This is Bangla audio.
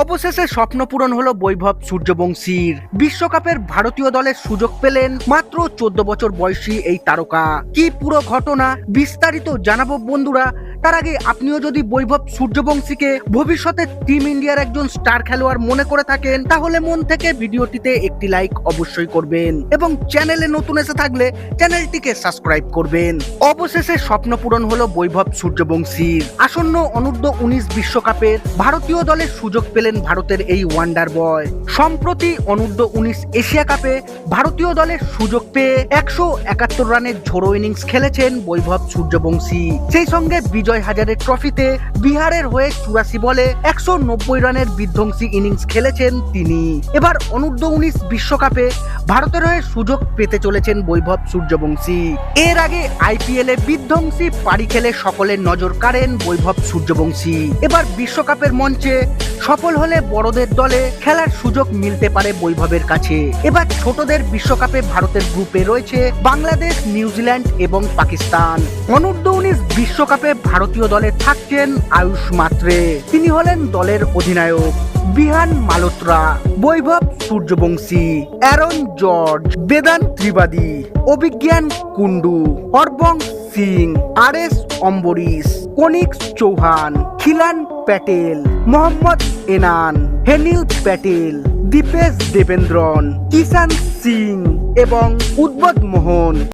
অবশেষে স্বপ্ন পূরণ হলো বৈভব সূর্যবংশীর। বিশ্বকাপের ভারতীয় দলের সুযোগ পেলেন মাত্র 14 বছর বয়সী এই তারকা। কি পুরো ঘটনা বিস্তারিত জানাবো বন্ধুরা। তার আগে আপনিও যদি বৈভব সূর্যবংশীকে ভবিষ্যতে টিম ইন্ডিয়ার একজন স্টার খেলোয়াড় মনে করে থাকেন, তাহলে মন থেকে ভিডিওটিতে একটি লাইক অবশ্যই করবেন এবং চ্যানেলে নতুন এসে থাকলে চ্যানেলটিকে সাবস্ক্রাইব করবেন। অবশেষে স্বপ্ন পূরণ হলো বৈভব সূর্যবংশীর। আসন্ন অনূর্ধ্ব 19 বিশ্বকাপের ভারতীয় দলের সুযোগ পেলেন ভারতের এই ওয়ান্ডার বয়। সম্প্রতি অনূর্ধ্ব 19 এশিয়া কাপে ভারতীয় দলের সুযোগ পেয়ে 171 রানের ঝোড়ো ইনিংস খেলেছেন বৈভব সূর্যবংশী। সেই সঙ্গে বিজয় হাজারে ট্রফিতে বিহারের হয়ে 84 বলে 190 রানের বিধ্বংসী ইনিংস খেলেছেন তিনি। এবার অনূর্ধ্ব 19 বিশ্বকাপে ভারতের হয়ে সুযোগ পেতে চলেছেন বৈভব সূর্যবংশী। এর আগে আইপিএলে বিধ্বংসী পারি খেলে সকলের নজর কাড়েন বৈভব সূর্যবংশী। এবার বিশ্বকাপের মঞ্চে সফল হলে বড়দের দলে খেলার সুযোগ মিলতে পারে বৈভবের কাছে। এবার ছোটদের বিশ্বকাপে ভারতের গ্রুপে রয়েছে বাংলাদেশ, নিউজিল্যান্ড এবং পাকিস্তান। অনূর্ধ্ব 19 বিশ্বকাপে ভারতীয় দলে থাকছেন আয়ুষ মাত্রে, তিনি হলেন দলের অধিনায়ক। বিহান মালোত্রা, বৈভব সূর্যবংশী, অ্যারন জর্জ, বেদান্ত ত্রিবাদী, অভিজ্ঞান কুন্ডু, হরবংশ সিং, আরএস অম্বরীশ, কনিক চৌহান, খিলান প্যাটেল, মোহাম্মদ এনান, হেনিল প্যাটেল, দীপেশ দেবেন্দ্রন, কিষান সিং এবং উদ্বোধ মোহন।